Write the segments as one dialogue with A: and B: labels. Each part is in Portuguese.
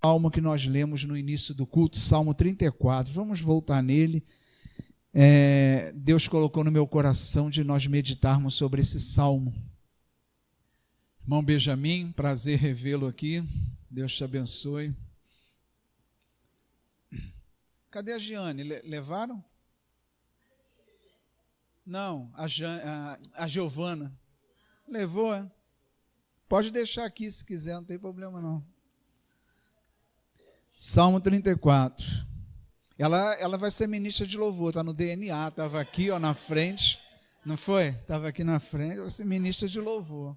A: salmo que nós lemos no início do culto, Salmo 34. Vamos voltar nele. Deus colocou no meu coração de nós meditarmos sobre esse salmo. Irmão Benjamin, prazer revê-lo aqui. Deus te abençoe. Cadê a Giane? Levaram? Não, a Giovana. Levou, é? Pode deixar aqui se quiser, não tem problema não. Salmo 34. Ela vai ser ministra de louvor, está no DNA, estava aqui na frente, não foi? Estava aqui na frente, vai ser ministra de louvor.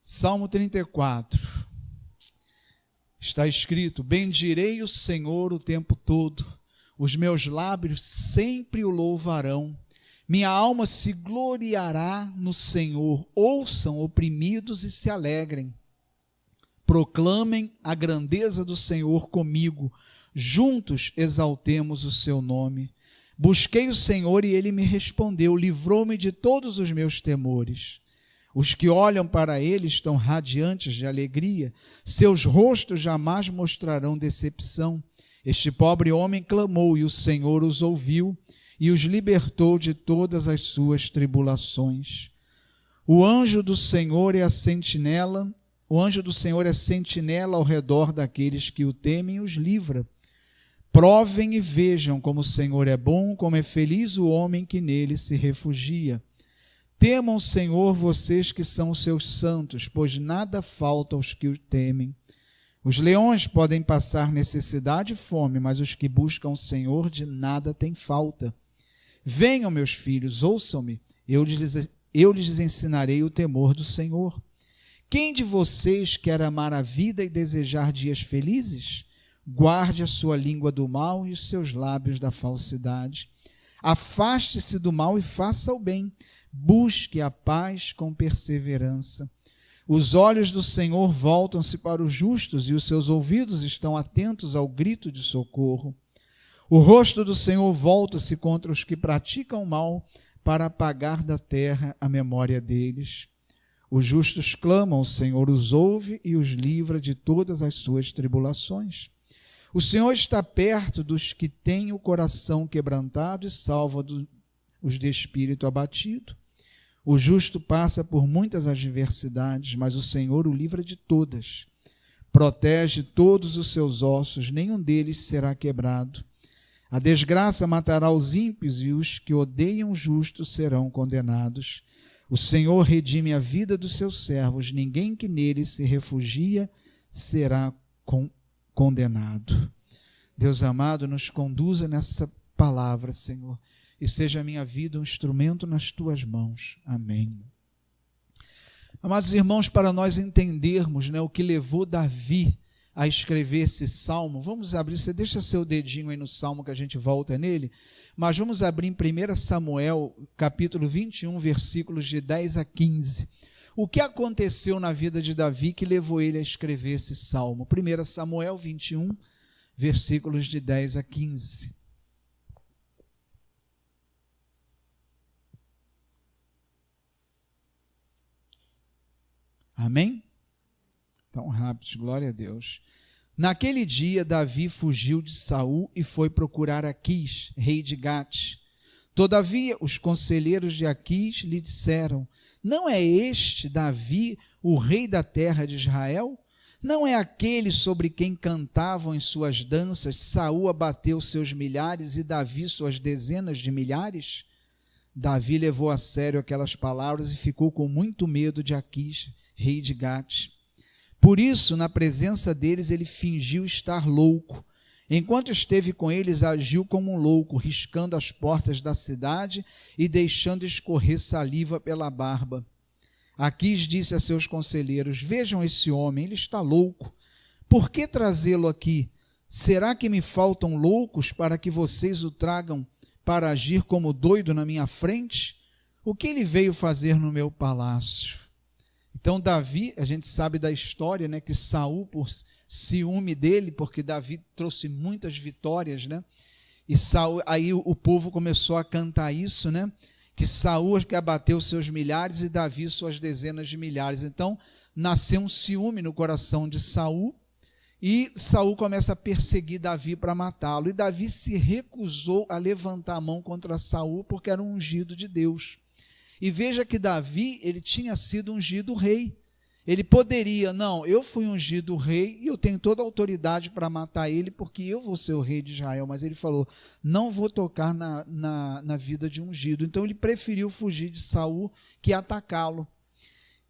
A: Salmo 34. Está escrito: bendirei o Senhor o tempo todo, os meus lábios sempre o louvarão. Minha alma se gloriará no Senhor. Ouçam, oprimidos, e se alegrem. Proclamem a grandeza do Senhor comigo. Juntos exaltemos o seu nome. Busquei o Senhor e ele me respondeu. Livrou-me de todos os meus temores. Os que olham para ele estão radiantes de alegria. Seus rostos jamais mostrarão decepção. Este pobre homem clamou e o Senhor os ouviu e os libertou de todas as suas tribulações. O anjo do Senhor é sentinela ao redor daqueles que o temem e os livra. Provem e vejam como o Senhor é bom, como é feliz o homem que nele se refugia. Temam o Senhor, vocês que são os seus santos, pois nada falta aos que o temem. Os leões podem passar necessidade e fome, mas os que buscam o Senhor de nada têm falta. Venham, meus filhos, ouçam-me, eu lhes ensinarei o temor do Senhor. Quem de vocês quer amar a vida e desejar dias felizes? Guarde a sua língua do mal e os seus lábios da falsidade. Afaste-se do mal e faça o bem. Busque a paz com perseverança. Os olhos do Senhor voltam-se para os justos e os seus ouvidos estão atentos ao grito de socorro. O rosto do Senhor volta-se contra os que praticam mal para apagar da terra a memória deles. Os justos clamam, o Senhor os ouve e os livra de todas as suas tribulações. O Senhor está perto dos que têm o coração quebrantado e salva os de espírito abatido. O justo passa por muitas adversidades, mas o Senhor o livra de todas. Protege todos os seus ossos, nenhum deles será quebrado. A desgraça matará os ímpios e os que odeiam o justo serão condenados. O Senhor redime a vida dos seus servos, ninguém que nele se refugia será condenado. Deus amado, nos conduza nessa palavra, Senhor, e seja a minha vida um instrumento nas tuas mãos. Amém. Amados irmãos, para nós entendermos, o que levou Davi a escrever esse salmo, vamos abrir, você deixa seu dedinho aí no salmo que a gente volta nele, mas vamos abrir em 1 Samuel, capítulo 21, versículos de 10 a 15. O que aconteceu na vida de Davi que levou ele a escrever esse salmo? 1 Samuel 21, versículos de 10 a 15. Amém? Tão rápido, glória a Deus. Naquele dia, Davi fugiu de Saul e foi procurar Aquis, rei de Gate. Todavia, os conselheiros de Aquis lhe disseram: não é este Davi o rei da terra de Israel? Não é aquele sobre quem cantavam em suas danças, Saul abateu seus milhares e Davi suas dezenas de milhares? Davi levou a sério aquelas palavras e ficou com muito medo de Aquis, rei de Gate. Por isso, na presença deles, ele fingiu estar louco. Enquanto esteve com eles, agiu como um louco, riscando as portas da cidade e deixando escorrer saliva pela barba. Aquis disse a seus conselheiros: vejam esse homem, ele está louco. Por que trazê-lo aqui? Será que me faltam loucos para que vocês o tragam para agir como doido na minha frente? O que ele veio fazer no meu palácio? Então Davi, a gente sabe da história, que Saul, por ciúme dele, porque Davi trouxe muitas vitórias, e Saul, aí o povo começou a cantar isso, que Saul que abateu seus milhares e Davi suas dezenas de milhares. Então nasceu um ciúme no coração de Saul, e Saul começa a perseguir Davi para matá-lo. E Davi se recusou a levantar a mão contra Saul, porque era um ungido de Deus. E veja que Davi, ele tinha sido ungido rei. Ele poderia, não, eu fui ungido rei e eu tenho toda a autoridade para matar ele, porque eu vou ser o rei de Israel. Mas ele falou, não vou tocar na vida de ungido. Então ele preferiu fugir de Saul que atacá-lo.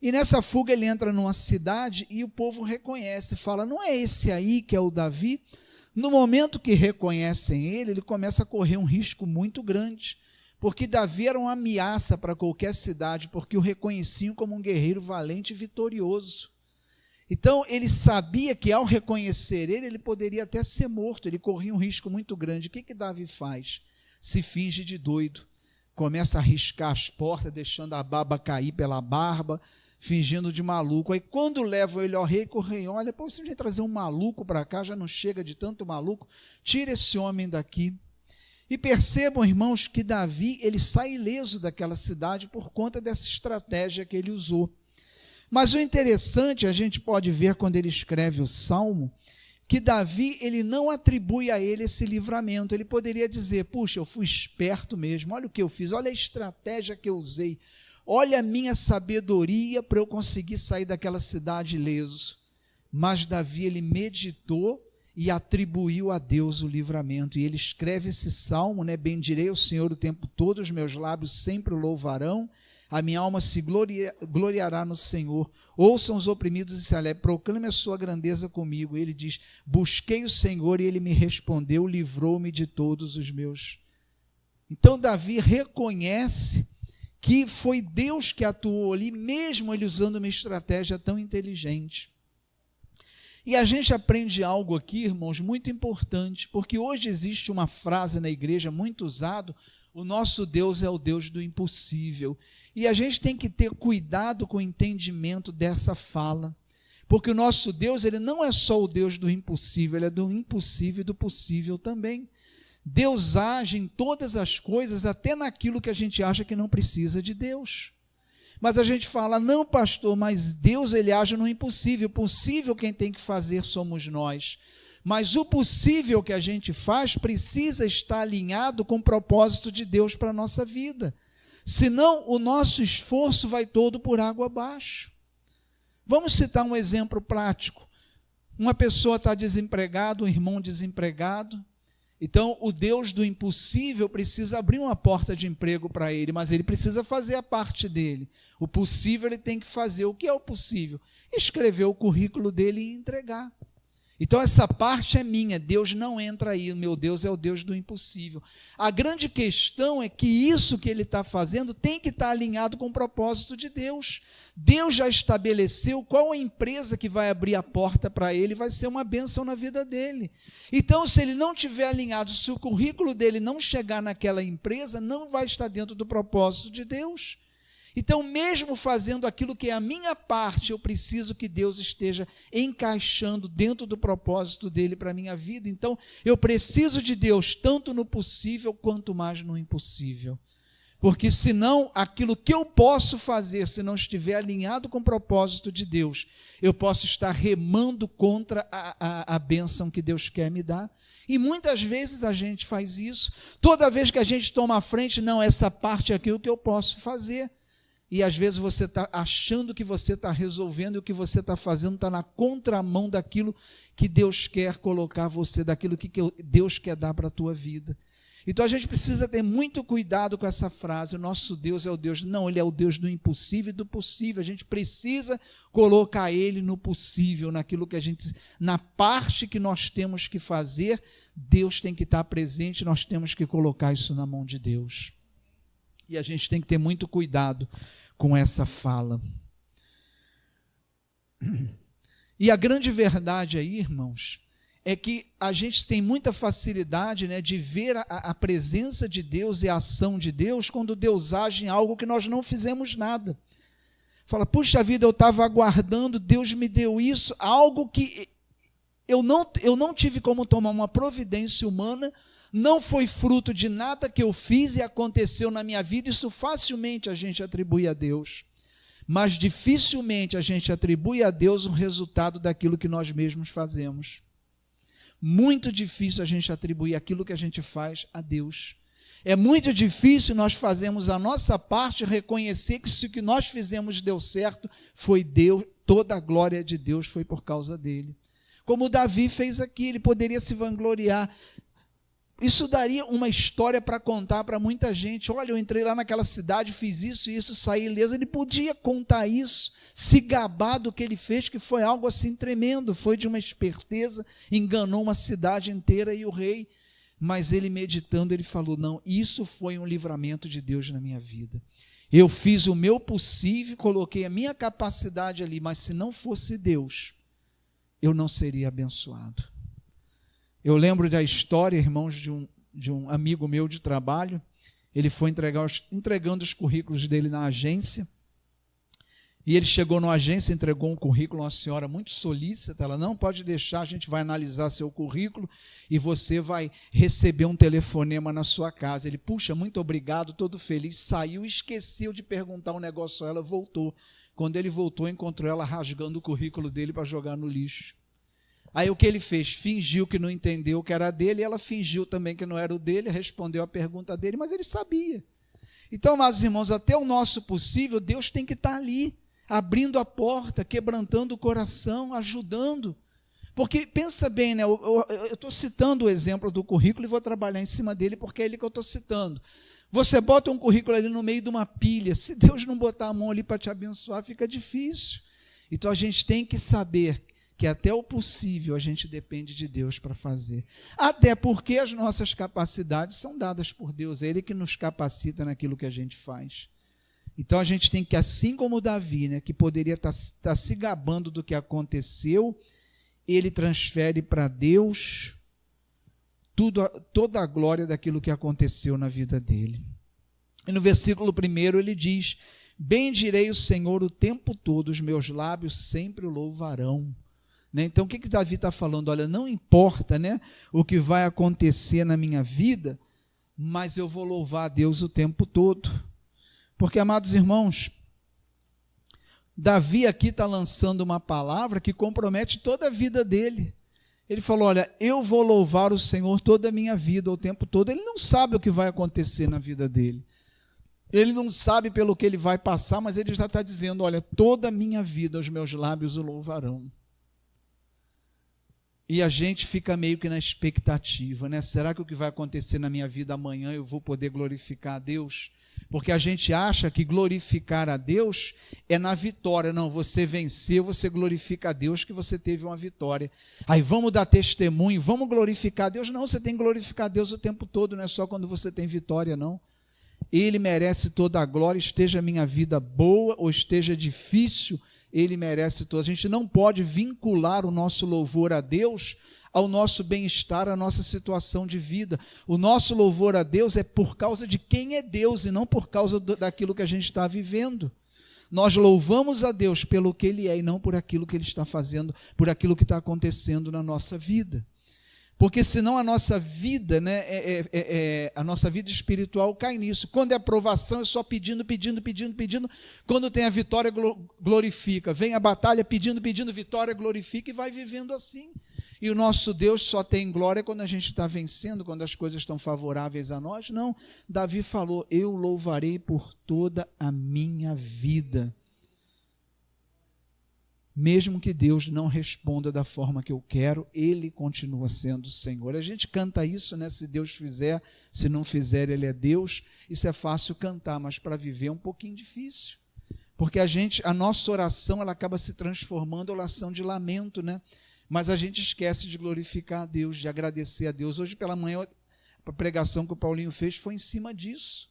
A: E nessa fuga ele entra numa cidade e o povo reconhece, fala, não é esse aí que é o Davi? No momento que reconhecem ele, ele começa a correr um risco muito grande, porque Davi era uma ameaça para qualquer cidade, porque o reconheciam como um guerreiro valente e vitorioso. Então ele sabia que ao reconhecer ele poderia até ser morto, ele corria um risco muito grande. O que Davi faz? Se finge de doido, começa a riscar as portas, deixando a baba cair pela barba, fingindo de maluco. Aí quando levam ele ao rei, que o rei olha, pô, você vai trazer um maluco para cá, já não chega de tanto maluco, tira esse homem daqui. E percebam, irmãos, que Davi, ele sai ileso daquela cidade por conta dessa estratégia que ele usou. Mas o interessante, a gente pode ver quando ele escreve o Salmo, que Davi, ele não atribui a ele esse livramento. Ele poderia dizer, puxa, eu fui esperto mesmo, olha o que eu fiz, olha a estratégia que eu usei, olha a minha sabedoria para eu conseguir sair daquela cidade ileso. Mas Davi, ele meditou e atribuiu a Deus o livramento. E ele escreve esse salmo, né? Bendirei o Senhor o tempo todo, os meus lábios sempre o louvarão, a minha alma se gloriará no Senhor. Ouçam os oprimidos e se alegrem, proclame a sua grandeza comigo. Ele diz, busquei o Senhor e ele me respondeu, livrou-me de todos os meus. Então Davi reconhece que foi Deus que atuou ali, mesmo ele usando uma estratégia tão inteligente. E a gente aprende algo aqui, irmãos, muito importante, porque hoje existe uma frase na igreja muito usada, o nosso Deus é o Deus do impossível. E a gente tem que ter cuidado com o entendimento dessa fala, porque o nosso Deus, ele não é só o Deus do impossível, ele é do impossível e do possível também. Deus age em todas as coisas, até naquilo que a gente acha que não precisa de Deus. Mas a gente fala, não pastor, mas Deus ele age no impossível. Possível quem tem que fazer somos nós. Mas o possível que a gente faz precisa estar alinhado com o propósito de Deus para a nossa vida. Senão o nosso esforço vai todo por água abaixo. Vamos citar um exemplo prático. Uma pessoa está desempregada, um irmão desempregado. Então, o Deus do impossível precisa abrir uma porta de emprego para ele, mas ele precisa fazer a parte dele. O possível ele tem que fazer. O que é o possível? Escrever o currículo dele e entregar. Então, essa parte é minha, Deus não entra aí, meu Deus é o Deus do impossível. A grande questão é que isso que ele está fazendo tem que estar alinhado com o propósito de Deus. Deus já estabeleceu qual a empresa que vai abrir a porta para ele, vai ser uma bênção na vida dele. Então, se ele não tiver alinhado, se o currículo dele não chegar naquela empresa, não vai estar dentro do propósito de Deus. Então, mesmo fazendo aquilo que é a minha parte, eu preciso que Deus esteja encaixando dentro do propósito dele para a minha vida. Então, eu preciso de Deus tanto no possível quanto mais no impossível. Porque senão, aquilo que eu posso fazer, se não estiver alinhado com o propósito de Deus, eu posso estar remando contra a bênção que Deus quer me dar. E muitas vezes a gente faz isso. Toda vez que a gente toma a frente, não, essa parte é aquilo que eu posso fazer. E às vezes você está achando que você está resolvendo e o que você está fazendo está na contramão daquilo que Deus quer colocar você, daquilo que Deus quer dar para a tua vida. Então a gente precisa ter muito cuidado com essa frase, o nosso Deus é o Deus, não, ele é o Deus do impossível e do possível, a gente precisa colocar ele no possível, naquilo que a gente, na parte que nós temos que fazer, Deus tem que estar presente, nós temos que colocar isso na mão de Deus. E a gente tem que ter muito cuidado com essa fala. E a grande verdade aí, irmãos, é que a gente tem muita facilidade, né, de ver a presença de Deus e a ação de Deus quando Deus age em algo que nós não fizemos nada. Fala, puxa vida, eu estava aguardando, Deus me deu isso, algo que eu não tive como tomar uma providência humana, não foi fruto de nada que eu fiz e aconteceu na minha vida, isso facilmente a gente atribui a Deus. mas dificilmente a gente atribui a Deus o resultado daquilo que nós mesmos fazemos. Muito difícil a gente atribuir aquilo que a gente faz a Deus. É muito difícil nós fazermos a nossa parte e reconhecer que se o que nós fizemos deu certo, foi Deus, toda a glória de Deus foi por causa dele. Como Davi fez aqui, ele poderia se vangloriar. Isso daria uma história para contar para muita gente. Olha, eu entrei lá naquela cidade, fiz isso e isso, saí ileso. Ele podia contar isso, se gabar do que ele fez, que foi algo assim tremendo. Foi de uma esperteza, enganou uma cidade inteira e o rei. Mas ele meditando, ele falou, não, isso foi um livramento de Deus na minha vida. Eu fiz o meu possível, coloquei a minha capacidade ali, mas se não fosse Deus, eu não seria abençoado. Eu lembro da história, irmãos, de um amigo meu de trabalho. Ele foi entregando os currículos dele na agência. E ele chegou na agência, entregou um currículo a uma senhora muito solícita. Ela, não, pode deixar, a gente vai analisar seu currículo e você vai receber um telefonema na sua casa. Ele, puxa, muito obrigado, todo feliz. Saiu e esqueceu de perguntar um negócio a ela, voltou. Quando ele voltou, encontrou ela rasgando o currículo dele para jogar no lixo. Aí o que ele fez? Fingiu que não entendeu que era dele, e ela fingiu também que não era o dele, respondeu a pergunta dele, mas ele sabia. Então, amados irmãos, até o nosso possível, Deus tem que estar ali, abrindo a porta, quebrantando o coração, ajudando. Porque, pensa bem, né? Eu estou citando o exemplo do currículo e vou trabalhar em cima dele, porque é ele que eu estou citando. Você bota um currículo ali no meio de uma pilha, se Deus não botar a mão ali para te abençoar, fica difícil. Então, a gente tem que saber que até o possível a gente depende de Deus para fazer. Até porque as nossas capacidades são dadas por Deus, é Ele que nos capacita naquilo que a gente faz. Então a gente tem que, assim como Davi, né, que poderia estar se gabando do que aconteceu, ele transfere para Deus toda a glória daquilo que aconteceu na vida dele. E no versículo 1 ele diz, bendirei o Senhor o tempo todo, os meus lábios sempre o louvarão. Então, o que Davi está falando? Olha, não importa, né, o que vai acontecer na minha vida, mas eu vou louvar a Deus o tempo todo. Porque, amados irmãos, Davi aqui está lançando uma palavra que compromete toda a vida dele. Ele falou, olha, eu vou louvar o Senhor toda a minha vida, o tempo todo. Ele não sabe o que vai acontecer na vida dele. Ele não sabe pelo que ele vai passar, mas ele já está dizendo, olha, toda a minha vida os meus lábios o louvarão. E a gente fica meio que na expectativa, né? Será que o que vai acontecer na minha vida amanhã eu vou poder glorificar a Deus? Porque a gente acha que glorificar a Deus é na vitória. Não, você venceu, você glorifica a Deus que você teve uma vitória. Aí vamos dar testemunho, vamos glorificar a Deus. Não, você tem que glorificar a Deus o tempo todo, não é só quando você tem vitória, não. Ele merece toda a glória, esteja a minha vida boa ou esteja difícil, Ele merece toda. A gente não pode vincular o nosso louvor a Deus ao nosso bem-estar, à nossa situação de vida. O nosso louvor a Deus é por causa de quem é Deus e não por causa daquilo que a gente está vivendo. Nós louvamos a Deus pelo que Ele é e não por aquilo que Ele está fazendo, por aquilo que está acontecendo na nossa vida. Porque senão a nossa vida, né, a nossa vida espiritual cai nisso. Quando é aprovação, é só pedindo. Quando tem a vitória, glorifica. Vem a batalha, pedindo, vitória, glorifica e vai vivendo assim. E o nosso Deus só tem glória quando a gente está vencendo, quando as coisas estão favoráveis a nós. Não, Davi falou, eu louvarei por toda a minha vida. Mesmo que Deus não responda da forma que eu quero, Ele continua sendo o Senhor. A gente canta isso, né? Se Deus fizer, se não fizer, Ele é Deus. Isso é fácil cantar, mas para viver é um pouquinho difícil. Porque a nossa oração, ela acaba se transformando em oração de lamento, né? Mas a gente esquece de glorificar a Deus, de agradecer a Deus. Hoje pela manhã, a pregação que o Paulinho fez foi em cima disso.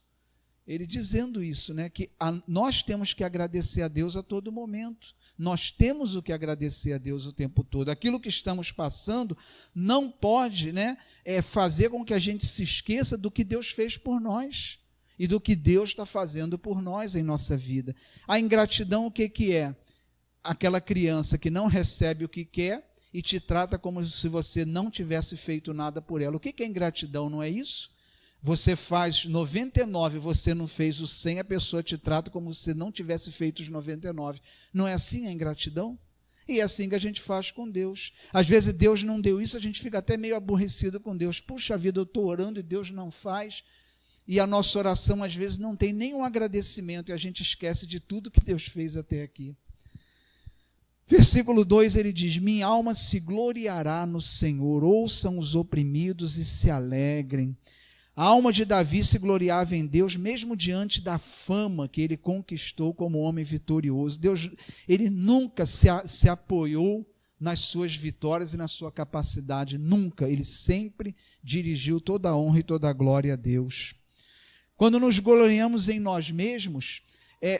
A: Ele dizendo isso, né? Que nós temos que agradecer a Deus a todo momento. Nós temos o que agradecer a Deus o tempo todo. Aquilo que estamos passando não pode, né, fazer com que a gente se esqueça do que Deus fez por nós e do que Deus está fazendo por nós em nossa vida. A ingratidão, o que é? Aquela criança que não recebe o que quer e te trata como se você não tivesse feito nada por ela. O que é ingratidão, não é isso? Você faz 99, você não fez o 100, a pessoa te trata como se não tivesse feito os 99. Não é assim a ingratidão? E é assim que a gente faz com Deus. Às vezes Deus não deu isso, a gente fica até meio aborrecido com Deus. Puxa vida, eu estou orando e Deus não faz. E a nossa oração às vezes não tem nenhum agradecimento e a gente esquece de tudo que Deus fez até aqui. Versículo 2, ele diz: minha alma se gloriará no Senhor, ouçam os oprimidos e se alegrem. A alma de Davi se gloriava em Deus, mesmo diante da fama que ele conquistou como homem vitorioso. Deus, ele nunca se apoiou nas suas vitórias e na sua capacidade, nunca. Ele sempre dirigiu toda a honra e toda a glória a Deus. Quando nos gloriamos em nós mesmos,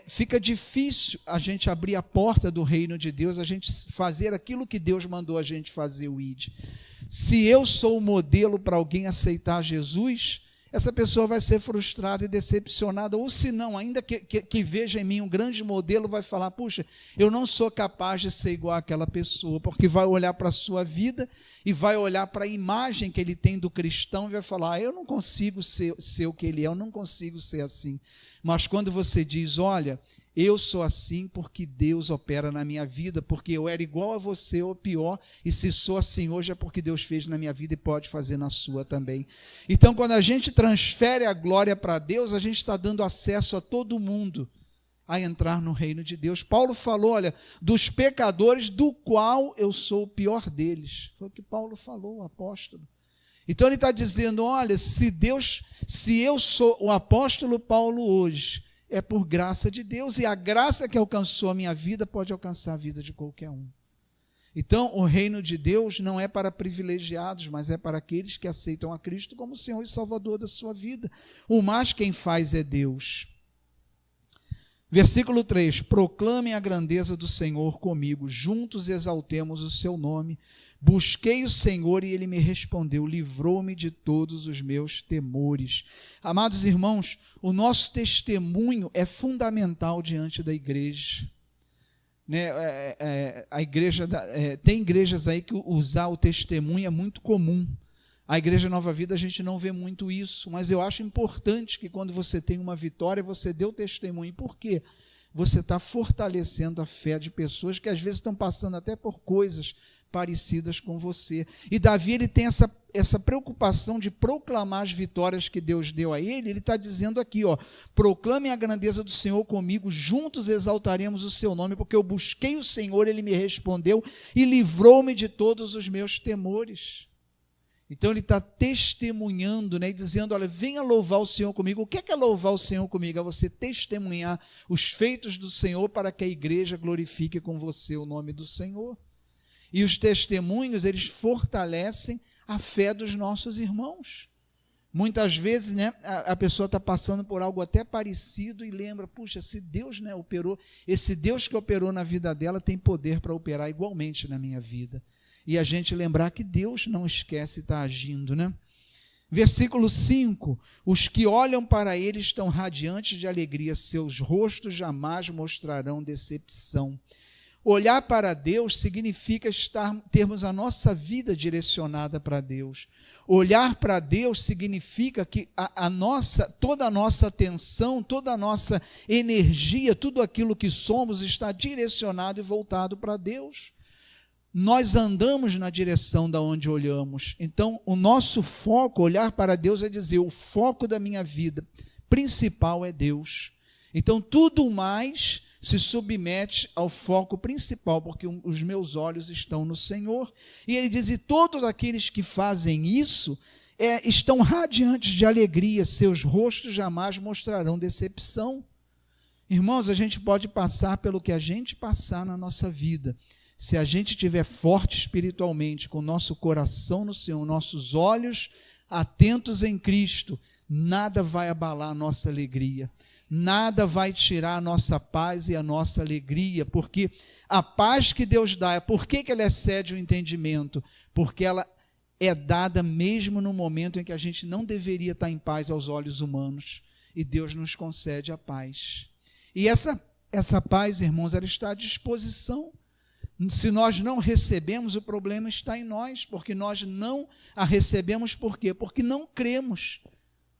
A: fica difícil a gente abrir a porta do reino de Deus, a gente fazer aquilo que Deus mandou a gente fazer, o ID. Se eu sou o modelo para alguém aceitar Jesus, essa pessoa vai ser frustrada e decepcionada, ou se não, ainda que veja em mim um grande modelo, vai falar, puxa, eu não sou capaz de ser igual àquela pessoa, porque vai olhar para a sua vida e vai olhar para a imagem que ele tem do cristão e vai falar, eu não consigo ser o que ele é, eu não consigo ser assim. Mas quando você diz, olha, eu sou assim porque Deus opera na minha vida, porque eu era igual a você ou pior, e se sou assim hoje é porque Deus fez na minha vida e pode fazer na sua também. Então, quando a gente transfere a glória para Deus, a gente está dando acesso a todo mundo a entrar no reino de Deus. Paulo falou, olha, dos pecadores, do qual eu sou o pior deles. Foi o que Paulo falou, o apóstolo. Então ele está dizendo, olha, se eu sou o apóstolo Paulo hoje, é por graça de Deus, e a graça que alcançou a minha vida pode alcançar a vida de qualquer um. Então, o reino de Deus não é para privilegiados, mas é para aqueles que aceitam a Cristo como Senhor e Salvador da sua vida. O mais quem faz é Deus. Versículo 3, proclamem a grandeza do Senhor comigo, juntos exaltemos o seu nome. Busquei o Senhor e ele me respondeu, livrou-me de todos os meus temores. Amados irmãos, o nosso testemunho é fundamental diante da igreja. A igreja tem igrejas aí que usar o testemunho é muito comum. A Igreja Nova Vida a gente não vê muito isso, mas eu acho importante que quando você tem uma vitória, você dê o testemunho. Por quê? Você está fortalecendo a fé de pessoas que às vezes estão passando até por coisas parecidas com você. E Davi, ele tem essa preocupação de proclamar as vitórias que Deus deu a ele. Ele está dizendo aqui, proclamem a grandeza do Senhor comigo, juntos exaltaremos o seu nome, porque eu busquei o Senhor, ele me respondeu e livrou-me de todos os meus temores. Então ele está testemunhando, e dizendo, olha, venha louvar o Senhor comigo. O que é louvar o Senhor comigo? É você testemunhar os feitos do Senhor para que a igreja glorifique com você o nome do Senhor. E os testemunhos, eles fortalecem a fé dos nossos irmãos. Muitas vezes, a pessoa está passando por algo até parecido e lembra, puxa, se Deus operou, esse Deus que operou na vida dela tem poder para operar igualmente na minha vida. E a gente lembrar que Deus não esquece e está agindo, Versículo 5, os que olham para ele estão radiantes de alegria, seus rostos jamais mostrarão decepção. Olhar para Deus significa termos a nossa vida direcionada para Deus. Olhar para Deus significa que toda a nossa atenção, toda a nossa energia, tudo aquilo que somos está direcionado e voltado para Deus. Nós andamos na direção da onde olhamos. Então, o nosso foco, olhar para Deus, é dizer, o foco da minha vida principal é Deus. Então, tudo mais se submete ao foco principal, porque os meus olhos estão no Senhor. E ele diz, e todos aqueles que fazem isso, estão radiantes de alegria, seus rostos jamais mostrarão decepção. Irmãos, a gente pode passar pelo que a gente passar na nossa vida. Se a gente estiver forte espiritualmente, com o nosso coração no Senhor, nossos olhos atentos em Cristo, nada vai abalar a nossa alegria, nada vai tirar a nossa paz e a nossa alegria, porque a paz que Deus dá, por que ela excede o entendimento? Porque ela é dada mesmo no momento em que a gente não deveria estar em paz aos olhos humanos, e Deus nos concede a paz. E essa paz, irmãos, ela está à disposição. Se nós não recebemos, o problema está em nós, porque nós não a recebemos, por quê? Porque não cremos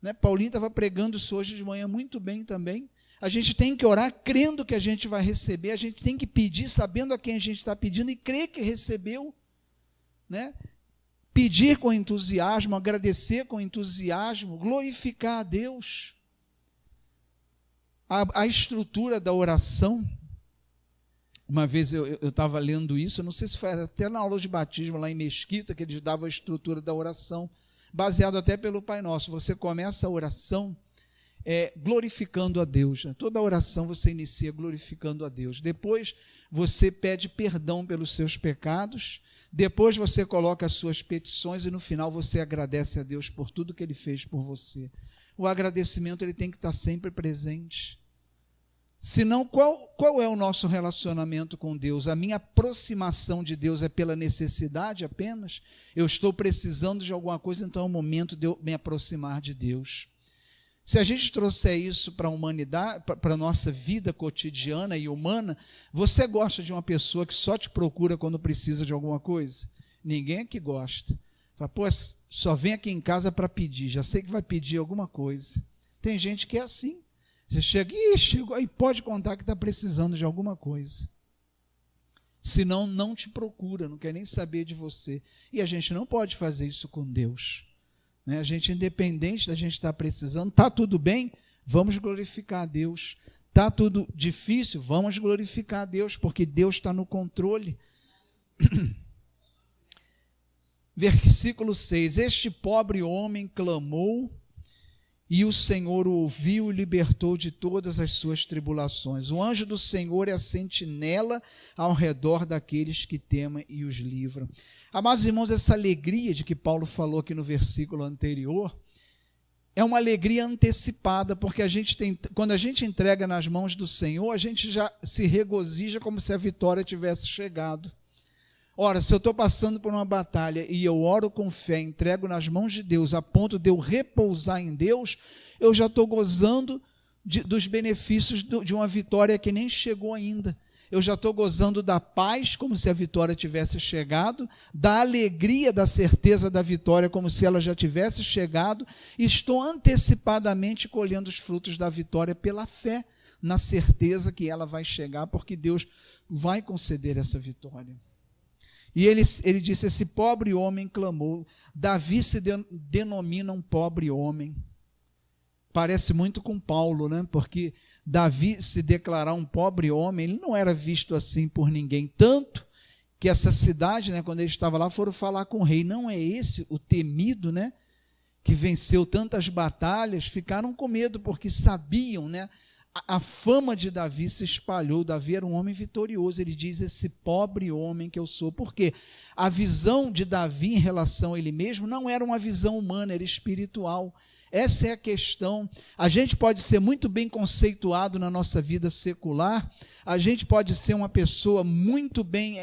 A: Né? Paulinho estava pregando isso hoje de manhã muito bem também. A gente tem que orar crendo que a gente vai receber, a gente tem que pedir sabendo a quem a gente está pedindo e crer que recebeu. Né? Pedir com entusiasmo, agradecer com entusiasmo, glorificar a Deus. A estrutura da oração, uma vez eu estava lendo isso, eu não sei se foi até na aula de batismo lá em Mesquita, que eles davam a estrutura da oração, baseado até pelo Pai Nosso. Você começa a oração glorificando a Deus. Né? Toda oração você inicia glorificando a Deus. Depois você pede perdão pelos seus pecados, depois você coloca as suas petições e no final você agradece a Deus por tudo que Ele fez por você. O agradecimento ele tem que estar sempre presente. Senão, qual é o nosso relacionamento com Deus? A minha aproximação de Deus é pela necessidade apenas? Eu estou precisando de alguma coisa, então é o momento de eu me aproximar de Deus. Se a gente trouxer isso para a humanidade, para a nossa vida cotidiana e humana, você gosta de uma pessoa que só te procura quando precisa de alguma coisa? Ninguém aqui gosta. Fala, pô, só vem aqui em casa para pedir, já sei que vai pedir alguma coisa. Tem gente que é assim. Você chega, chegou aí, pode contar que está precisando de alguma coisa. Senão, não te procura, não quer nem saber de você. E a gente não pode fazer isso com Deus. Né? A gente, independente da gente estar precisando, está tudo bem? Vamos glorificar a Deus. Está tudo difícil? Vamos glorificar a Deus, porque Deus está no controle. Versículo 6, este pobre homem clamou e o Senhor o ouviu e libertou de todas as suas tribulações. O anjo do Senhor é a sentinela ao redor daqueles que temem e os livram. Amados irmãos, essa alegria de que Paulo falou aqui no versículo anterior, é uma alegria antecipada, porque quando a gente entrega nas mãos do Senhor, a gente já se regozija como se a vitória tivesse chegado. Ora, se eu estou passando por uma batalha e eu oro com fé, entrego nas mãos de Deus, a ponto de eu repousar em Deus, eu já estou gozando dos benefícios de uma vitória que nem chegou ainda. Eu já estou gozando da paz, como se a vitória tivesse chegado, da alegria, da certeza da vitória, como se ela já tivesse chegado, e estou antecipadamente colhendo os frutos da vitória pela fé, na certeza que ela vai chegar, porque Deus vai conceder essa vitória. E ele disse, esse pobre homem clamou. Davi se denomina um pobre homem. Parece muito com Paulo, né? Porque Davi se declarar um pobre homem, ele não era visto assim por ninguém. Tanto que essa cidade, né, quando ele estava lá, foram falar com o rei. Não é esse o temido, né? Que venceu tantas batalhas, ficaram com medo, porque sabiam, né? A fama de Davi se espalhou. Davi era um homem vitorioso. Ele diz, esse pobre homem que eu sou. Por quê? A visão de Davi em relação a ele mesmo não era uma visão humana, era espiritual. Essa é a questão. A gente pode ser muito bem conceituado na nossa vida secular, a gente pode ser uma pessoa muito bem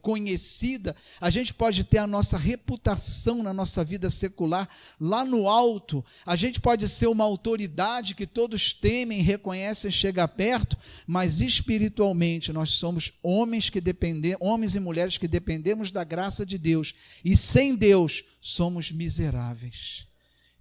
A: conhecida, a gente pode ter a nossa reputação na nossa vida secular lá no alto, a gente pode ser uma autoridade que todos temem, reconhecem, chega perto, mas espiritualmente nós somos homens e mulheres que dependemos da graça de Deus, e sem Deus somos miseráveis.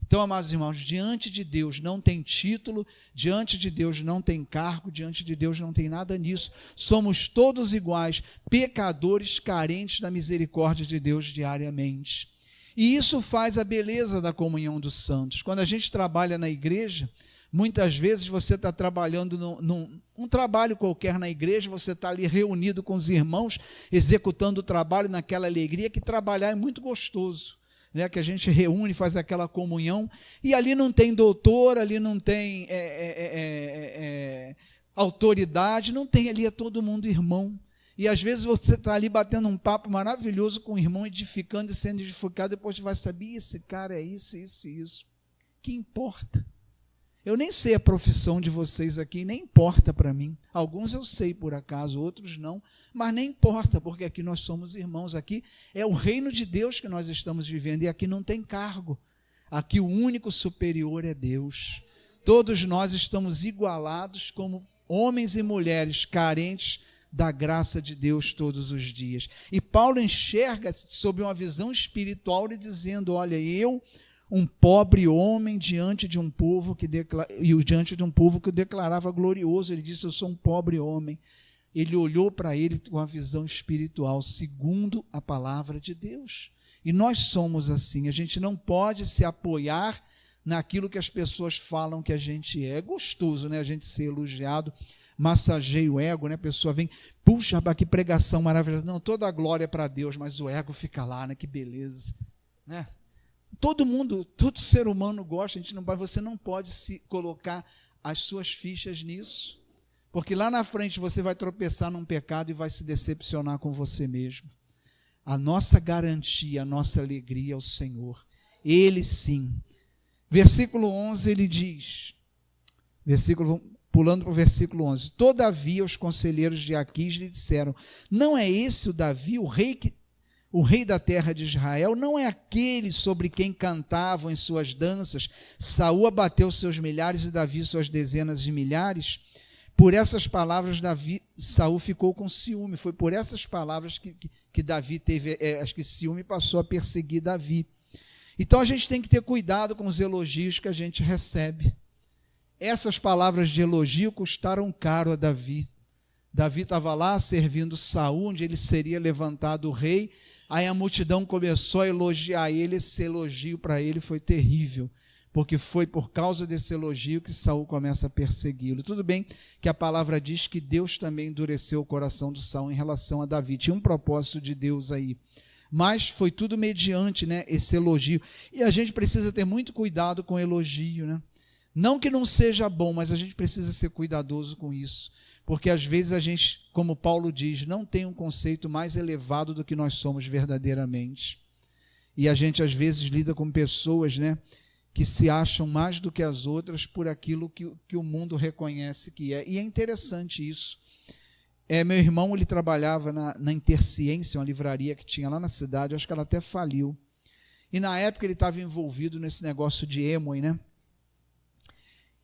A: Então, amados irmãos, diante de Deus não tem título, diante de Deus não tem cargo, diante de Deus não tem nada nisso. Somos todos iguais, pecadores carentes da misericórdia de Deus diariamente. E isso faz a beleza da comunhão dos santos. Quando a gente trabalha na igreja, muitas vezes você está trabalhando num trabalho qualquer na igreja, você está ali reunido com os irmãos, executando o trabalho naquela alegria, que trabalhar é muito gostoso. Né, que a gente reúne, faz aquela comunhão, e ali não tem doutor, ali não tem autoridade, não tem, ali é todo mundo irmão. E às vezes você está ali batendo um papo maravilhoso com o irmão, edificando e sendo edificado, depois vai saber, esse cara é isso, isso e isso. Que importa? Eu nem sei a profissão de vocês aqui, nem importa para mim. Alguns eu sei por acaso, outros não, mas nem importa, porque aqui nós somos irmãos, aqui é o reino de Deus que nós estamos vivendo, e aqui não tem cargo, aqui o único superior é Deus. Todos nós estamos igualados como homens e mulheres carentes da graça de Deus todos os dias. E Paulo enxerga sob uma visão espiritual e dizendo, olha, eu, um pobre homem diante de um povo diante de um povo que o declarava glorioso. Ele disse: eu sou um pobre homem. Ele olhou para ele com a visão espiritual, segundo a palavra de Deus. E nós somos assim. A gente não pode se apoiar naquilo que as pessoas falam que a gente é. É gostoso, né? A gente ser elogiado, massageia o ego, né? A pessoa vem, puxa, que pregação maravilhosa. Não, toda a glória é para Deus, mas o ego fica lá, né? Que beleza, né? Todo ser humano gosta, você não pode se colocar as suas fichas nisso, porque lá na frente você vai tropeçar num pecado e vai se decepcionar com você mesmo. A nossa garantia, a nossa alegria é o Senhor. Ele sim. Versículo 11, ele diz, pulando para o versículo 11, todavia os conselheiros de Aquis lhe disseram: não é esse o Davi, o rei da terra de Israel? Não é aquele sobre quem cantavam em suas danças, Saul abateu seus milhares e Davi suas dezenas de milhares? Por essas palavras, Saul ficou com ciúme. Foi por essas palavras que Davi teve, acho que ciúme, passou a perseguir Davi. Então a gente tem que ter cuidado com os elogios que a gente recebe. Essas palavras de elogio custaram caro a Davi. Davi estava lá servindo Saul, onde ele seria levantado rei. Aí a multidão começou a elogiar ele. Esse elogio para ele foi terrível, porque foi por causa desse elogio que Saul começa a persegui-lo. Tudo bem que a palavra diz que Deus também endureceu o coração de Saul em relação a Davi. Tinha um propósito de Deus aí. Mas foi tudo mediante, né, esse elogio. E a gente precisa ter muito cuidado com o elogio, né? Não que não seja bom, mas a gente precisa ser cuidadoso com isso. Porque às vezes a gente, como Paulo diz, não tem um conceito mais elevado do que nós somos verdadeiramente. E a gente às vezes lida com pessoas, né, que se acham mais do que as outras por aquilo que o mundo reconhece que é. E é interessante isso. Meu irmão, ele trabalhava na Interciência, uma livraria que tinha lá na cidade, acho que ela até faliu. E na época ele estava envolvido nesse negócio de Amway, né?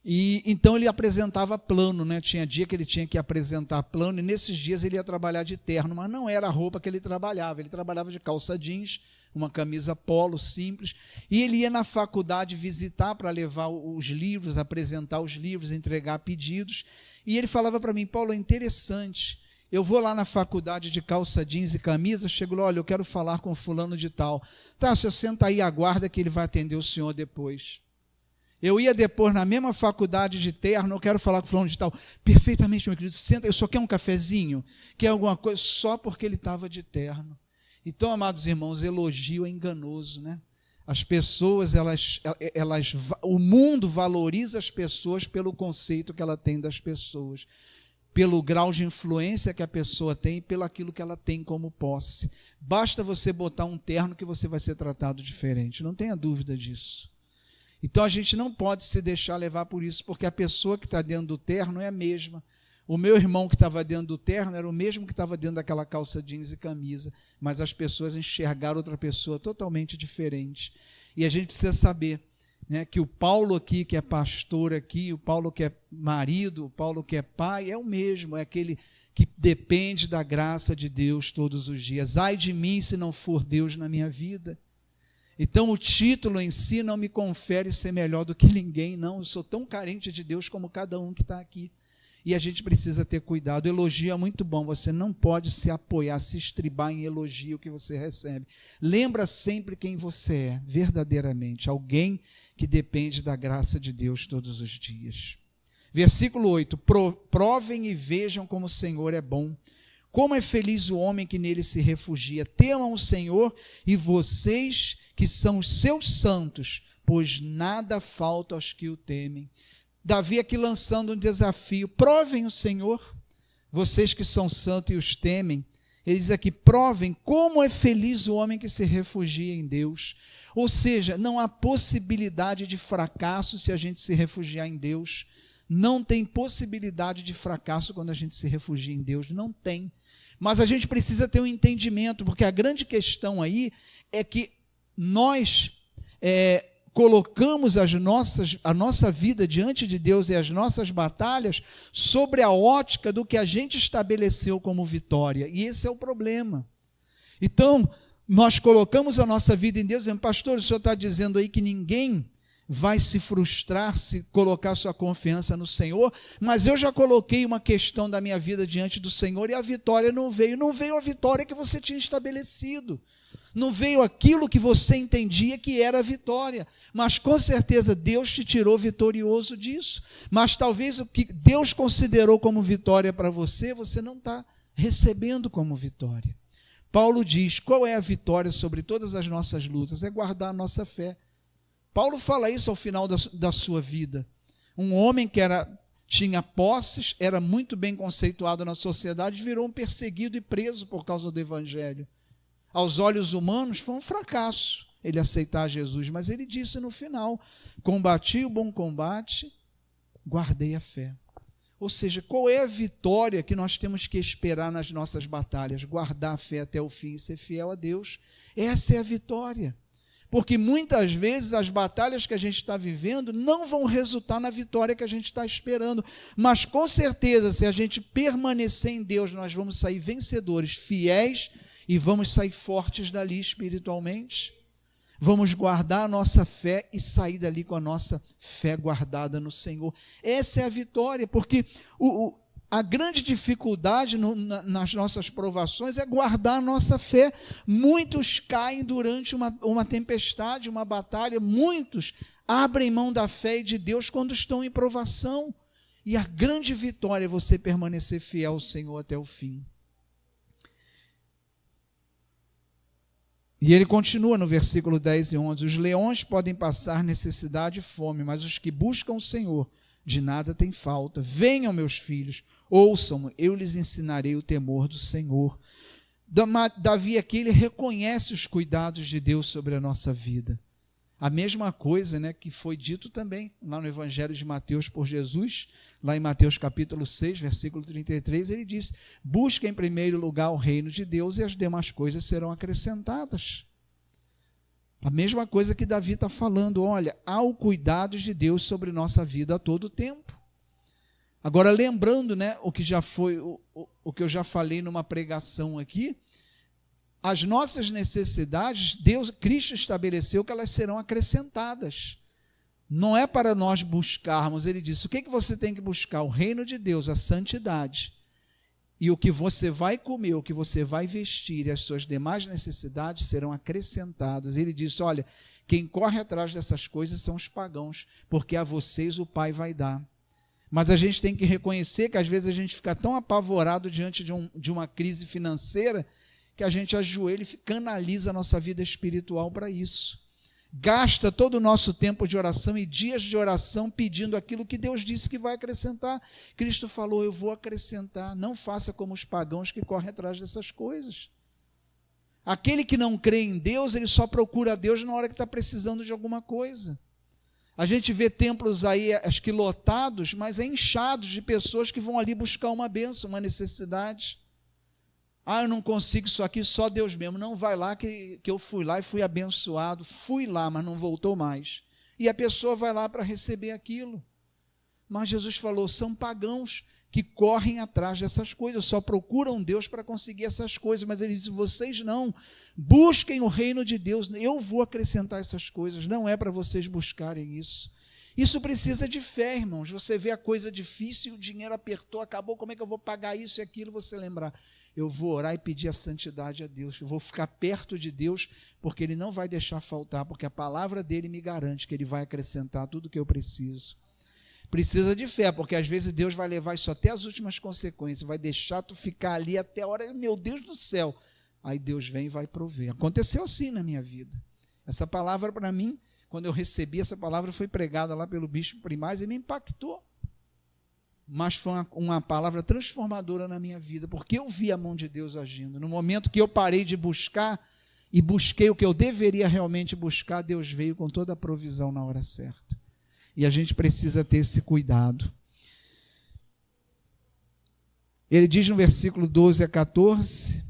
A: E então ele apresentava plano, né? Tinha dia que ele tinha que apresentar plano, e nesses dias ele ia trabalhar de terno, mas não era a roupa que ele trabalhava de calça jeans, uma camisa polo simples, e ele ia na faculdade visitar para levar os livros, apresentar os livros, entregar pedidos. E ele falava para mim: Paulo, é interessante, eu vou lá na faculdade de calça jeans e camisa, chego lá, olha, eu quero falar com fulano de tal. Tá, senhor, senta aí, aguarda que ele vai atender o senhor depois. Eu ia depois na mesma faculdade de terno, eu quero falar com fulano de tal. Perfeitamente, meu querido, senta, eu só quero um cafezinho, quer alguma coisa, só porque ele estava de terno. Então, amados irmãos, elogio é enganoso, né? As pessoas, o mundo valoriza as pessoas pelo conceito que ela tem das pessoas, pelo grau de influência que a pessoa tem e pelo aquilo que ela tem como posse. Basta você botar um terno que você vai ser tratado diferente, não tenha dúvida disso. Então a gente não pode se deixar levar por isso, porque a pessoa que está dentro do terno é a mesma. O meu irmão que estava dentro do terno era o mesmo que estava dentro daquela calça jeans e camisa, mas as pessoas enxergaram outra pessoa totalmente diferente. E a gente precisa saber, né, que o Paulo aqui, que é pastor aqui, o Paulo que é marido, o Paulo que é pai, é o mesmo, é aquele que depende da graça de Deus todos os dias. Ai de mim se não for Deus na minha vida. Então o título em si não me confere ser melhor do que ninguém, não. Eu sou tão carente de Deus como cada um que está aqui. E a gente precisa ter cuidado. Elogio é muito bom, você não pode se apoiar, se estribar em elogio que você recebe. Lembra sempre quem você é, verdadeiramente, alguém que depende da graça de Deus todos os dias. Versículo 8, provem e vejam como o Senhor é bom. Como é feliz o homem que nele se refugia. Temam o Senhor e vocês que são os seus santos, pois nada falta aos que o temem. Davi aqui lançando um desafio: provem o Senhor, vocês que são santos e os temem. Ele diz aqui: provem como é feliz o homem que se refugia em Deus. Ou seja, não há possibilidade de fracasso se a gente se refugiar em Deus. Não tem possibilidade de fracasso quando a gente se refugia em Deus, não tem. Mas a gente precisa ter um entendimento, porque a grande questão aí é que nós colocamos a nossa vida diante de Deus e as nossas batalhas sobre a ótica do que a gente estabeleceu como vitória, e esse é o problema. Então, nós colocamos a nossa vida em Deus, dizendo, pastor, o senhor está dizendo aí que ninguém vai se frustrar se colocar sua confiança no Senhor, mas eu já coloquei uma questão da minha vida diante do Senhor e a vitória não veio a vitória que você tinha estabelecido, não veio aquilo que você entendia que era a vitória, mas com certeza Deus te tirou vitorioso disso, mas talvez o que Deus considerou como vitória para você, você não está recebendo como vitória. Paulo diz, qual é a vitória sobre todas as nossas lutas? É guardar a nossa fé. Paulo fala isso ao final da sua vida. Um homem que tinha posses, era muito bem conceituado na sociedade, virou um perseguido e preso por causa do evangelho. Aos olhos humanos foi um fracasso ele aceitar Jesus, mas ele disse no final, combati o bom combate, guardei a fé. Ou seja, qual é a vitória que nós temos que esperar nas nossas batalhas? Guardar a fé até o fim e ser fiel a Deus. Essa é a vitória. Porque muitas vezes as batalhas que a gente está vivendo não vão resultar na vitória que a gente está esperando. Mas com certeza, se a gente permanecer em Deus, nós vamos sair vencedores, fiéis, e vamos sair fortes dali espiritualmente. Vamos guardar a nossa fé e sair dali com a nossa fé guardada no Senhor. Essa é a vitória, porque a grande dificuldade nas nossas provações é guardar a nossa fé. Muitos caem durante uma tempestade, uma batalha. Muitos abrem mão da fé e de Deus quando estão em provação. E a grande vitória é você permanecer fiel ao Senhor até o fim. E ele continua no versículo 10 e 11. Os leões podem passar necessidade e fome, mas os que buscam o Senhor de nada têm falta. Venham, meus filhos, ouçam, eu lhes ensinarei o temor do Senhor. Davi aqui, ele reconhece os cuidados de Deus sobre a nossa vida. A mesma coisa, né, que foi dito também lá no Evangelho de Mateus por Jesus, lá em Mateus capítulo 6, versículo 33, ele diz, busca em primeiro lugar o reino de Deus e as demais coisas serão acrescentadas. A mesma coisa que Davi está falando, olha, há o cuidado de Deus sobre nossa vida a todo tempo. Agora, lembrando, né, o que eu já falei numa pregação aqui, as nossas necessidades, Cristo estabeleceu que elas serão acrescentadas. Não é para nós buscarmos, ele disse, o que você tem que buscar? O reino de Deus, a santidade. E o que você vai comer, o que você vai vestir e as suas demais necessidades serão acrescentadas. Ele disse, olha, quem corre atrás dessas coisas são os pagãos, porque a vocês o Pai vai dar. Mas a gente tem que reconhecer que às vezes a gente fica tão apavorado diante de uma crise financeira que a gente ajoelha e canaliza a nossa vida espiritual para isso. Gasta todo o nosso tempo de oração e dias de oração pedindo aquilo que Deus disse que vai acrescentar. Cristo falou, eu vou acrescentar. Não faça como os pagãos que correm atrás dessas coisas. Aquele que não crê em Deus, ele só procura a Deus na hora que está precisando de alguma coisa. A gente vê templos aí, acho que lotados, mas inchados de pessoas que vão ali buscar uma bênção, uma necessidade. Eu não consigo isso aqui, só Deus mesmo. Não, vai lá que eu fui lá e fui abençoado. Fui lá, mas não voltou mais. E a pessoa vai lá para receber aquilo. Mas Jesus falou, são pagãos que correm atrás dessas coisas, só procuram Deus para conseguir essas coisas. Mas ele disse, vocês não, busquem o reino de Deus. Eu vou acrescentar essas coisas, não é para vocês buscarem isso. Isso precisa de fé, irmãos. Você vê a coisa difícil, o dinheiro apertou, acabou, como é que eu vou pagar isso e aquilo? Você lembrar, eu vou orar e pedir a santidade a Deus, eu vou ficar perto de Deus, porque Ele não vai deixar faltar, porque a palavra dEle me garante que Ele vai acrescentar tudo o que eu preciso. Precisa de fé, porque às vezes Deus vai levar isso até as últimas consequências, vai deixar tu ficar ali até a hora, meu Deus do céu, aí Deus vem e vai prover. Aconteceu assim na minha vida. Essa palavra para mim, quando eu recebi essa palavra, foi pregada lá pelo bispo Primaz e me impactou. Mas foi uma palavra transformadora na minha vida, porque eu vi a mão de Deus agindo. No momento que eu parei de buscar e busquei o que eu deveria realmente buscar, Deus veio com toda a provisão na hora certa. E a gente precisa ter esse cuidado. Ele diz no versículo 12 a 14,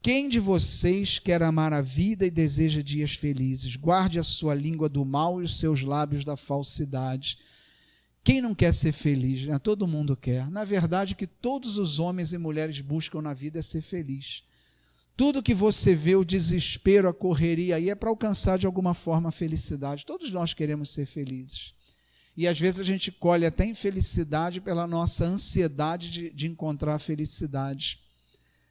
A: quem de vocês quer amar a vida e deseja dias felizes? Guarde a sua língua do mal e os seus lábios da falsidade. Quem não quer ser feliz? Né? Todo mundo quer. Na verdade, o que todos os homens e mulheres buscam na vida é ser feliz. Tudo que você vê, o desespero, a correria, aí é para alcançar de alguma forma a felicidade. Todos nós queremos ser felizes. E às vezes a gente colhe até infelicidade pela nossa ansiedade de encontrar a felicidade.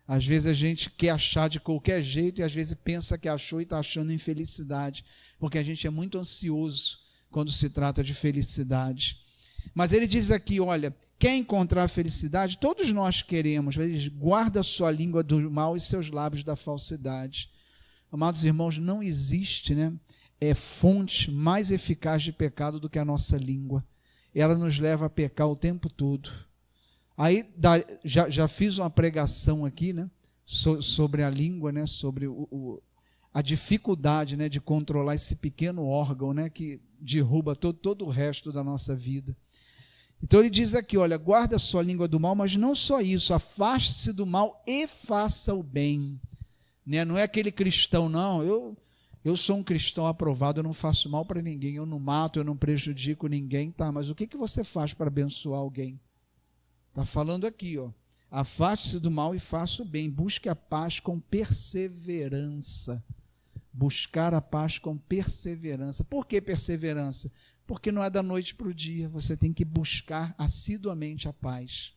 A: Às vezes a gente quer achar de qualquer jeito e às vezes pensa que achou e está achando infelicidade, porque a gente é muito ansioso quando se trata de felicidade. Mas ele diz aqui, olha, quer encontrar a felicidade? Todos nós queremos, mas ele diz, guarda a sua língua do mal e seus lábios da falsidade. Amados irmãos, não existe, fonte mais eficaz de pecado do que a nossa língua. Ela nos leva a pecar o tempo todo. Aí já fiz uma pregação aqui, sobre a língua, sobre a dificuldade, de controlar esse pequeno órgão, que derruba todo o resto da nossa vida. Então ele diz aqui, olha, guarda a sua língua do mal, mas não só isso, afaste-se do mal e faça o bem. Não é aquele cristão, não, eu sou um cristão aprovado, eu não faço mal para ninguém, eu não mato, eu não prejudico ninguém, tá, mas o que você faz para abençoar alguém? Está falando aqui, afaste-se do mal e faça o bem, busque a paz com perseverança. Buscar a paz com perseverança. Por que perseverança? Porque não é da noite para o dia, você tem que buscar assiduamente a paz.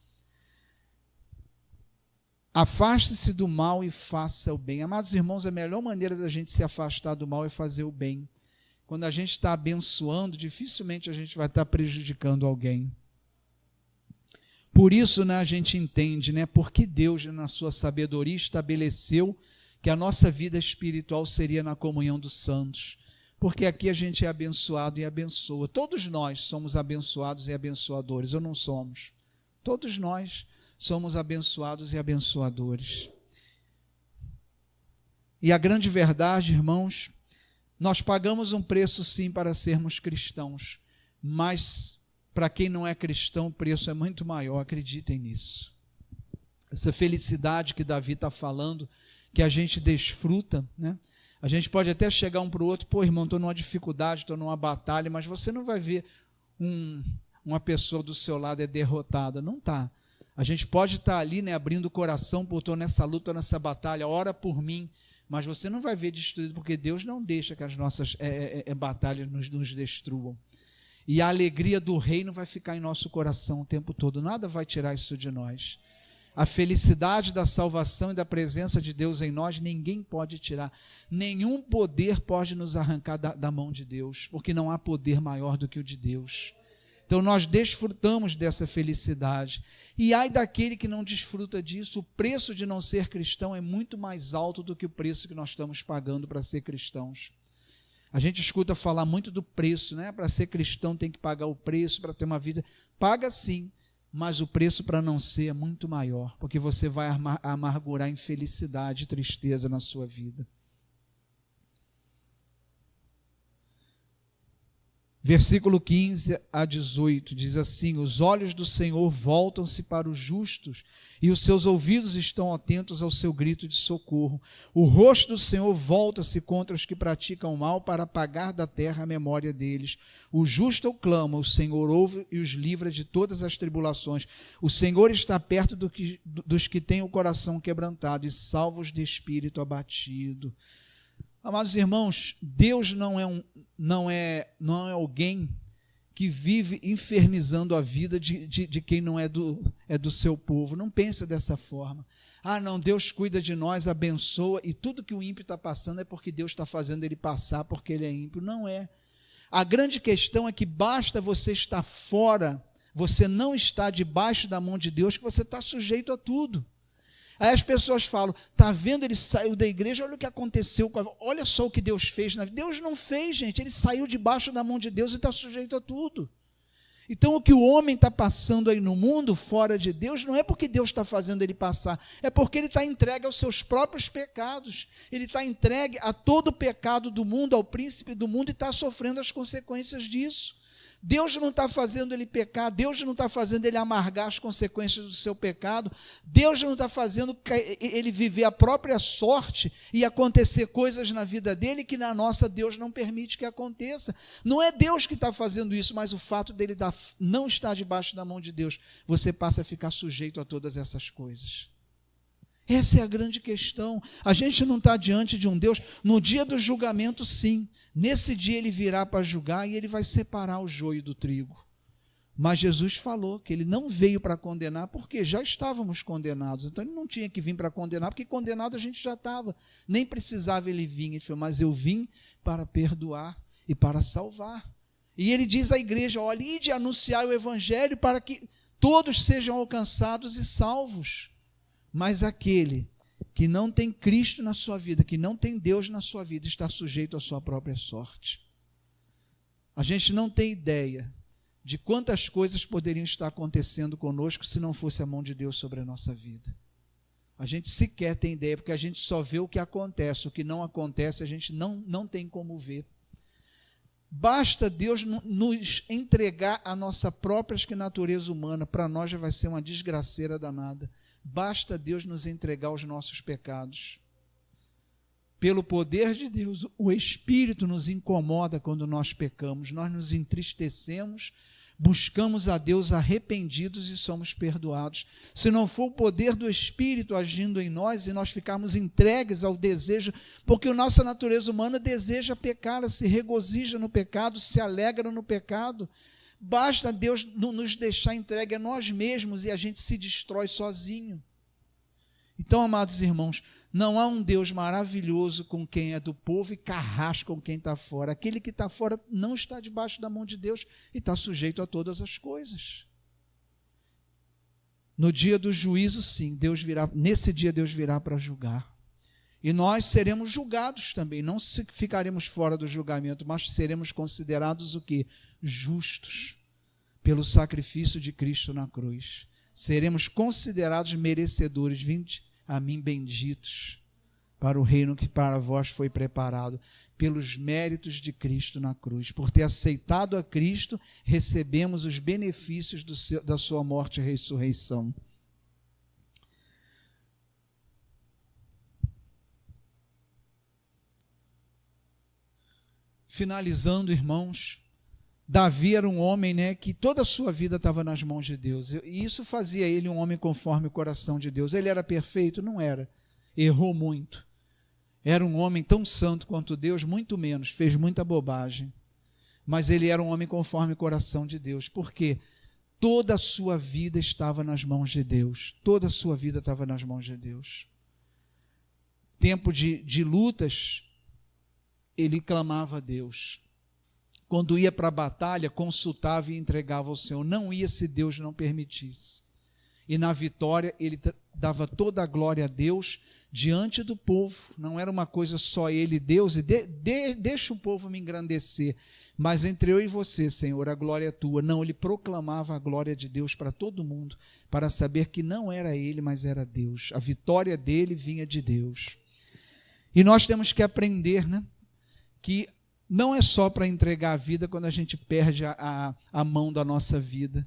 A: Afaste-se do mal e faça o bem. Amados irmãos, a melhor maneira da gente se afastar do mal é fazer o bem. Quando a gente está abençoando, dificilmente a gente vai estar prejudicando alguém. Por isso, a gente entende, porque Deus, na sua sabedoria, estabeleceu que a nossa vida espiritual seria na comunhão dos santos. Porque aqui a gente é abençoado e abençoa. Todos nós somos abençoados e abençoadores, ou não somos? Todos nós somos abençoados e abençoadores. E a grande verdade, irmãos, nós pagamos um preço sim para sermos cristãos, mas para quem não é cristão o preço é muito maior, acreditem nisso. Essa felicidade que Davi está falando, que a gente desfruta, a gente pode até chegar um para o outro, irmão, estou numa dificuldade, estou numa batalha, mas você não vai ver uma pessoa do seu lado derrotada, não está. A gente pode estar ali, abrindo o coração, estou nessa luta, nessa batalha, ora por mim, mas você não vai ver destruído, porque Deus não deixa que as nossas batalhas nos destruam. E a alegria do reino vai ficar em nosso coração o tempo todo, nada vai tirar isso de nós. A felicidade da salvação e da presença de Deus em nós, ninguém pode tirar. Nenhum poder pode nos arrancar da mão de Deus, porque não há poder maior do que o de Deus. Então nós desfrutamos dessa felicidade. E ai daquele que não desfruta disso, o preço de não ser cristão é muito mais alto do que o preço que nós estamos pagando para ser cristãos. A gente escuta falar muito do preço, para ser cristão tem que pagar o preço para ter uma vida. Paga sim, mas o preço para não ser é muito maior, porque você vai amargurar infelicidade e tristeza na sua vida. Versículo 15 a 18 diz assim: os olhos do Senhor voltam-se para os justos e os seus ouvidos estão atentos ao seu grito de socorro. O rosto do Senhor volta-se contra os que praticam o mal para apagar da terra a memória deles. O justo clama, o Senhor ouve e os livra de todas as tribulações. O Senhor está perto dos que têm o coração quebrantado e salva os de espírito abatido. Amados irmãos, Deus não é alguém que vive infernizando a vida de quem não é do seu povo. Não pense dessa forma. Não, Deus cuida de nós, abençoa, e tudo que o ímpio está passando é porque Deus está fazendo ele passar, porque ele é ímpio. Não é. A grande questão é que basta você estar fora, você não está debaixo da mão de Deus, que você está sujeito a tudo. Aí as pessoas falam, está vendo, ele saiu da igreja, olha o que aconteceu, olha só o que Deus fez na vida. Deus não fez, gente, ele saiu debaixo da mão de Deus e está sujeito a tudo. Então o que o homem está passando aí no mundo, fora de Deus, não é porque Deus está fazendo ele passar, é porque ele está entregue aos seus próprios pecados, ele está entregue a todo o pecado do mundo, ao príncipe do mundo, e está sofrendo as consequências disso. Deus não está fazendo ele pecar, Deus não está fazendo ele amargar as consequências do seu pecado, Deus não está fazendo ele viver a própria sorte e acontecer coisas na vida dele que na nossa Deus não permite que aconteça. Não é Deus que está fazendo isso, mas o fato dele não estar debaixo da mão de Deus, você passa a ficar sujeito a todas essas coisas. Essa é a grande questão. A gente não está diante de um Deus. No dia do julgamento, sim. Nesse dia ele virá para julgar e ele vai separar o joio do trigo. Mas Jesus falou que ele não veio para condenar, porque já estávamos condenados. Então ele não tinha que vir para condenar, porque condenado a gente já estava. Nem precisava ele vir. Ele falou, mas eu vim para perdoar e para salvar. E ele diz à igreja, olha, ide anunciar o evangelho para que todos sejam alcançados e salvos. Mas aquele que não tem Cristo na sua vida, que não tem Deus na sua vida, está sujeito à sua própria sorte. A gente não tem ideia de quantas coisas poderiam estar acontecendo conosco se não fosse a mão de Deus sobre a nossa vida. A gente sequer tem ideia, porque a gente só vê o que acontece, o que não acontece a gente não tem como ver. Basta Deus nos entregar a nossa própria natureza humana, para nós já vai ser uma desgraceira danada. Basta Deus nos entregar os nossos pecados. Pelo poder de Deus, o Espírito nos incomoda quando nós pecamos, nós nos entristecemos, buscamos a Deus arrependidos e somos perdoados. Se não for o poder do Espírito agindo em nós e nós ficarmos entregues ao desejo, porque a nossa natureza humana deseja pecar, se regozija no pecado, se alegra no pecado. Basta Deus nos deixar entregue a nós mesmos e a gente se destrói sozinho. Então, amados irmãos, não há um Deus maravilhoso com quem é do povo e carrasco com quem está fora. Aquele que está fora não está debaixo da mão de Deus e está sujeito a todas as coisas. No dia do juízo, sim, nesse dia Deus virá para julgar. E nós seremos julgados também, não ficaremos fora do julgamento, mas seremos considerados o quê? Justos, pelo sacrifício de Cristo na cruz. Seremos considerados merecedores. Vinde a mim, benditos, para o reino que para vós foi preparado, pelos méritos de Cristo na cruz. Por ter aceitado a Cristo, recebemos os benefícios da sua morte e ressurreição. Finalizando, irmãos, Davi era um homem, que toda a sua vida estava nas mãos de Deus, e isso fazia ele um homem conforme o coração de Deus. Ele era perfeito? Não era, errou muito. Era um homem tão santo quanto Deus? Muito menos, fez muita bobagem, mas ele era um homem conforme o coração de Deus. Por quê? Toda a sua vida estava nas mãos de Deus, toda a sua vida estava nas mãos de Deus. Tempo de lutas, ele clamava a Deus. Quando ia para a batalha, consultava e entregava ao Senhor. Não ia se Deus não permitisse. E na vitória, ele dava toda a glória a Deus diante do povo. Não era uma coisa só ele, Deus, e deixa o povo me engrandecer. Mas entre eu e você, Senhor, a glória é tua. Não, ele proclamava a glória de Deus para todo mundo, para saber que não era ele, mas era Deus. A vitória dele vinha de Deus. E nós temos que aprender, que não é só para entregar a vida quando a gente perde a mão da nossa vida.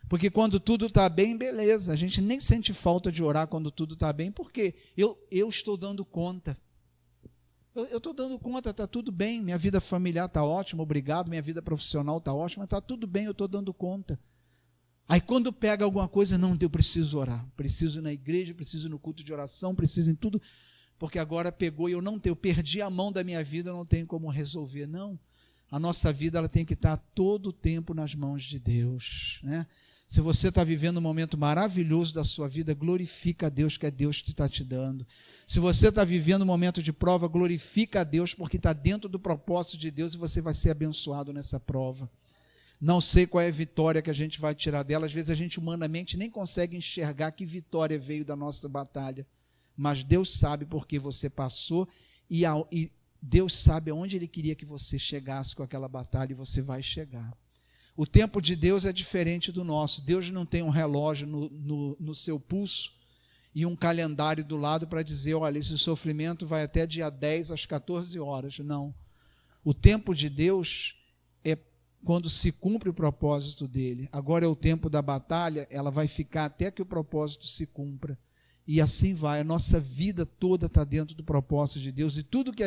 A: Porque quando tudo está bem, beleza. A gente nem sente falta de orar quando tudo está bem, porque eu estou dando conta. Eu estou dando conta, está tudo bem. Minha vida familiar está ótima, obrigado. Minha vida profissional está ótima, está tudo bem, eu estou dando conta. Aí quando pega alguma coisa, não, eu preciso orar. Preciso ir na igreja, preciso ir no culto de oração, preciso em tudo. Porque agora pegou e eu perdi a mão da minha vida, eu não tenho como resolver. Não, a nossa vida ela tem que estar todo o tempo nas mãos de Deus. Se você está vivendo um momento maravilhoso da sua vida, glorifica a Deus, que é Deus que está te dando. Se você está vivendo um momento de prova, glorifica a Deus, porque está dentro do propósito de Deus e você vai ser abençoado nessa prova. Não sei qual é a vitória que a gente vai tirar dela. Às vezes a gente humanamente nem consegue enxergar que vitória veio da nossa batalha. Mas Deus sabe porque você passou e Deus sabe aonde Ele queria que você chegasse com aquela batalha e você vai chegar. O tempo de Deus é diferente do nosso. Deus não tem um relógio no seu pulso e um calendário do lado para dizer, olha, esse sofrimento vai até dia 10 às 14 horas. Não. O tempo de Deus é quando se cumpre o propósito dele. Agora é o tempo da batalha, ela vai ficar até que o propósito se cumpra. E assim vai, a nossa vida toda está dentro do propósito de Deus, e tudo que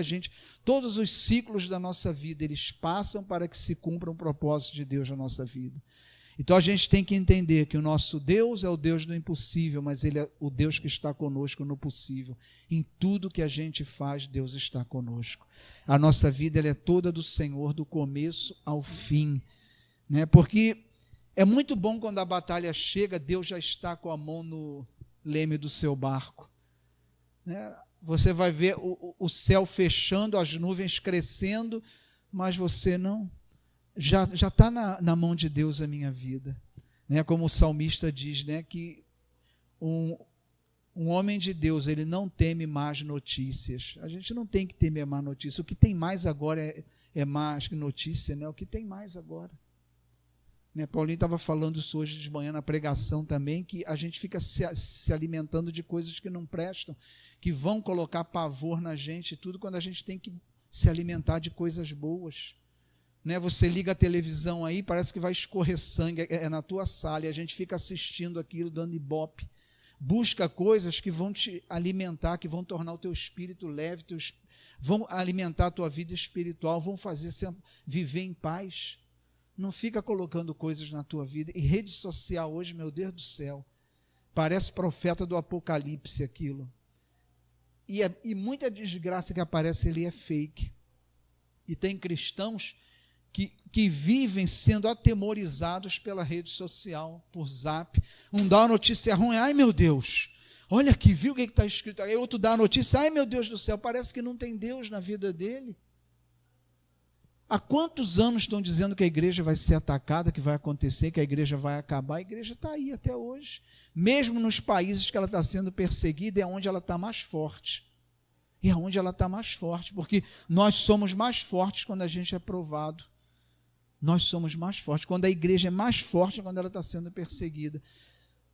A: todos os ciclos da nossa vida, eles passam para que se cumpra um propósito de Deus na nossa vida. Então a gente tem que entender que o nosso Deus é o Deus do impossível, mas Ele é o Deus que está conosco no possível. Em tudo que a gente faz, Deus está conosco. A nossa vida ela é toda do Senhor, do começo ao fim, né? Porque é muito bom quando a batalha chega, Deus já está com a mão no leme do seu barco, né? Você vai ver o céu fechando, as nuvens crescendo, mas você não. Já está na mão de Deus a minha vida, né? Como o salmista diz, né, que um homem de Deus, ele não teme más notícias. A gente não tem que temer má notícia. O que tem mais agora é mais que notícia, né? O que tem mais agora, né? Paulinho estava falando isso hoje de manhã na pregação também, que a gente fica se alimentando de coisas que não prestam, que vão colocar pavor na gente e tudo, quando a gente tem que se alimentar de coisas boas, né? Você liga a televisão aí, parece que vai escorrer sangue, é na tua sala, e a gente fica assistindo aquilo, dando ibope. Busca coisas que vão te alimentar, que vão tornar o teu espírito leve, vão alimentar a tua vida espiritual, vão fazer você viver em paz. Não fica colocando coisas na tua vida. E rede social hoje, meu Deus do céu, parece profeta do Apocalipse aquilo. E muita desgraça que aparece ali é fake. E tem cristãos que vivem sendo atemorizados pela rede social, por zap. Um dá uma notícia ruim, ai meu Deus, olha aqui, viu o que está escrito? Aí outro dá a notícia, ai meu Deus do céu, parece que não tem Deus na vida dele. Há quantos anos estão dizendo que a igreja vai ser atacada, que vai acontecer, que a igreja vai acabar? A igreja está aí até hoje. Mesmo nos países que ela está sendo perseguida, é onde ela está mais forte. E é onde ela está mais forte, porque nós somos mais fortes quando a gente é provado. Nós somos mais fortes. Quando a igreja é mais forte, é quando ela está sendo perseguida.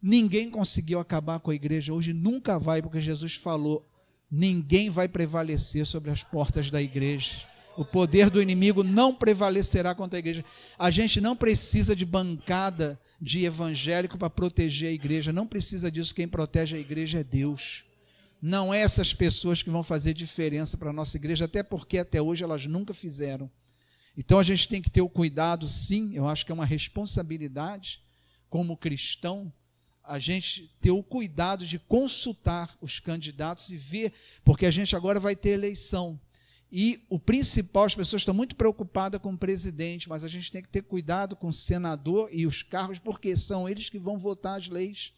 A: Ninguém conseguiu acabar com a igreja hoje, nunca vai, porque Jesus falou, ninguém vai prevalecer sobre as portas da igreja. O poder do inimigo não prevalecerá contra a igreja. A gente não precisa de bancada de evangélico para proteger a igreja. Não precisa disso. Quem protege a igreja é Deus. Não é essas pessoas que vão fazer diferença para a nossa igreja, até porque até hoje elas nunca fizeram. Então a gente tem que ter o cuidado, sim, eu acho que é uma responsabilidade como cristão, a gente ter o cuidado de consultar os candidatos e ver, porque a gente agora vai ter eleição. E o principal, as pessoas estão muito preocupadas com o presidente, mas a gente tem que ter cuidado com o senador e os cargos, porque são eles que vão votar as leis.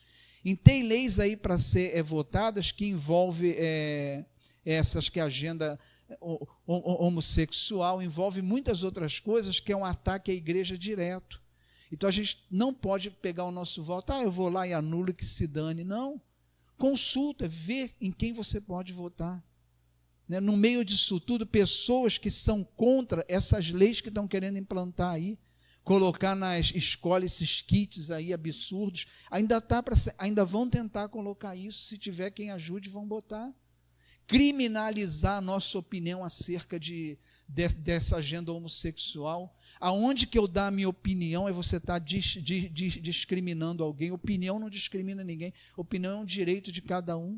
A: E tem leis aí para ser votadas que envolvem essas que a agenda homossexual, envolve muitas outras coisas que é um ataque à igreja direto. Então a gente não pode pegar o nosso voto, eu vou lá e anulo e que se dane. Não. Consulta, vê em quem você pode votar. No meio disso tudo, pessoas que são contra essas leis que estão querendo implantar aí, colocar nas escolas esses kits aí absurdos, ainda vão tentar colocar isso, se tiver quem ajude, vão botar. Criminalizar a nossa opinião acerca dessa agenda homossexual. Aonde que eu dar a minha opinião é você estar discriminando alguém. Opinião não discrimina ninguém. Opinião é um direito de cada um.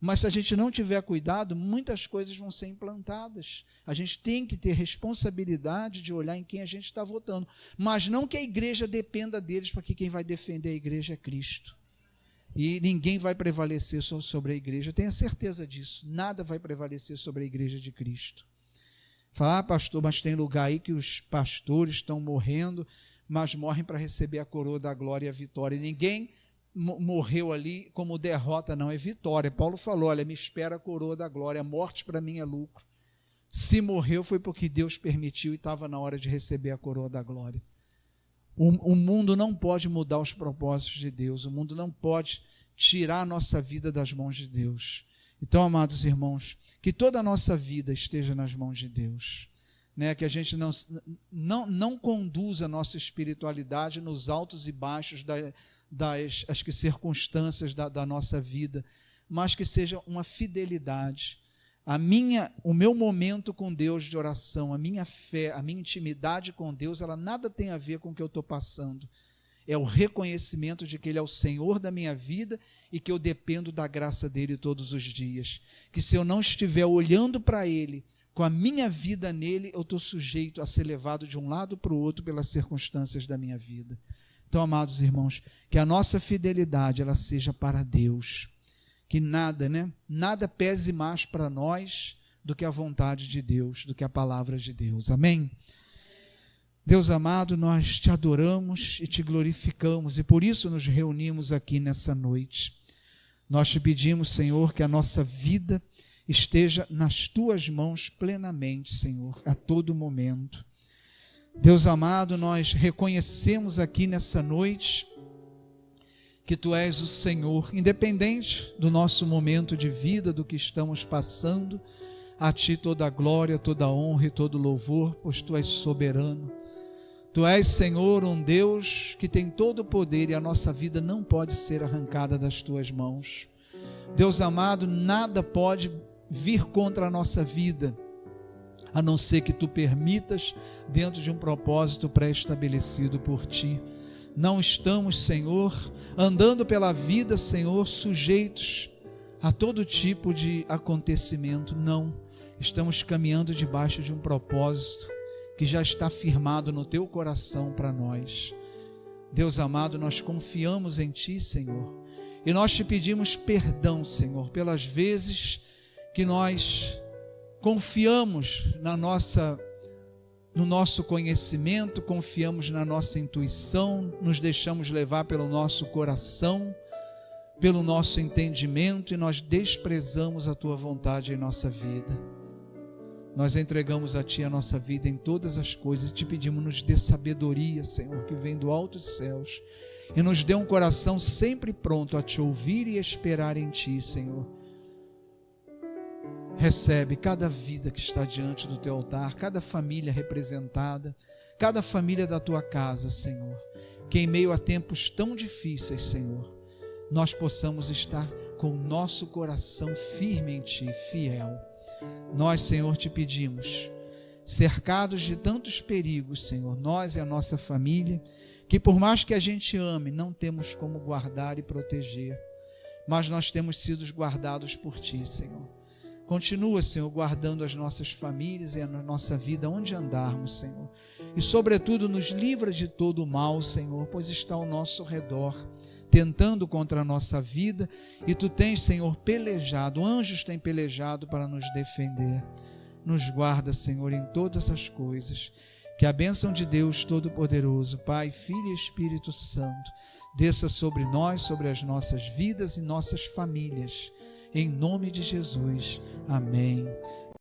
A: Mas se a gente não tiver cuidado, muitas coisas vão ser implantadas. A gente tem que ter responsabilidade de olhar em quem a gente está votando. Mas não que a igreja dependa deles, porque quem vai defender a igreja é Cristo. E ninguém vai prevalecer sobre a igreja, tenha certeza disso. Nada vai prevalecer sobre a igreja de Cristo. Falar, pastor, mas tem lugar aí que os pastores estão morrendo, mas morrem para receber a coroa da glória e a vitória. E ninguém morreu ali como derrota, não, é vitória. Paulo falou, olha, me espera a coroa da glória, a morte para mim é lucro. Se morreu foi porque Deus permitiu e estava na hora de receber a coroa da glória. O mundo não pode mudar os propósitos de Deus, o mundo não pode tirar a nossa vida das mãos de Deus. Então, amados irmãos, que toda a nossa vida esteja nas mãos de Deus, né? Que a gente não conduza a nossa espiritualidade nos altos e baixos das circunstâncias da nossa vida, mas que seja uma fidelidade. O meu momento com Deus de oração, a minha fé, a minha intimidade com Deus, ela nada tem a ver com o que eu estou passando. É o reconhecimento de que Ele é o Senhor da minha vida e que eu dependo da graça dEle todos os dias. Que se eu não estiver olhando para Ele, com a minha vida nele, eu estou sujeito a ser levado de um lado para o outro pelas circunstâncias da minha vida. Então, amados irmãos, que a nossa fidelidade ela seja para Deus. Que nada pese mais para nós do que a vontade de Deus, do que a palavra de Deus. Amém? Deus amado, nós te adoramos e te glorificamos, e por isso nos reunimos aqui nessa noite. Nós te pedimos, Senhor, que a nossa vida esteja nas tuas mãos plenamente, Senhor, a todo momento. Deus amado, nós reconhecemos aqui nessa noite que tu és o Senhor, independente do nosso momento de vida, do que estamos passando. A ti toda a glória, toda a honra e todo o louvor, pois tu és soberano. Tu és, Senhor, um Deus que tem todo o poder e a nossa vida não pode ser arrancada das tuas mãos. Deus amado, nada pode vir contra a nossa vida, a não ser que tu permitas dentro de um propósito pré-estabelecido por ti. Não estamos, Senhor, andando pela vida, Senhor, sujeitos a todo tipo de acontecimento, não. Estamos caminhando debaixo de um propósito que já está firmado no teu coração para nós. Deus amado, nós confiamos em ti, Senhor, e nós te pedimos perdão, Senhor, pelas vezes que nós confiamos no nosso conhecimento, confiamos na nossa intuição, nos deixamos levar pelo nosso coração, pelo nosso entendimento, e nós desprezamos a tua vontade em nossa vida. Nós entregamos a ti a nossa vida em todas as coisas e te pedimos, nos dê sabedoria, Senhor, que vem do alto dos céus, e nos dê um coração sempre pronto a te ouvir e esperar em ti, Senhor. Recebe cada vida que está diante do teu altar, cada família representada, cada família da tua casa, Senhor, que em meio a tempos tão difíceis, Senhor, nós possamos estar com o nosso coração firme em ti, fiel. Nós, Senhor, te pedimos, cercados de tantos perigos, Senhor, nós e a nossa família, que por mais que a gente ame, não temos como guardar e proteger, mas nós temos sido guardados por ti, Senhor. Continua, Senhor, guardando as nossas famílias e a nossa vida onde andarmos, Senhor, e sobretudo nos livra de todo o mal, Senhor, pois está ao nosso redor, tentando contra a nossa vida, e tu tens, Senhor, pelejado, anjos têm pelejado para nos defender. Nos guarda, Senhor, em todas as coisas. Que a bênção de Deus Todo-Poderoso, Pai, Filho e Espírito Santo, desça sobre nós, sobre as nossas vidas e nossas famílias. Em nome de Jesus. Amém.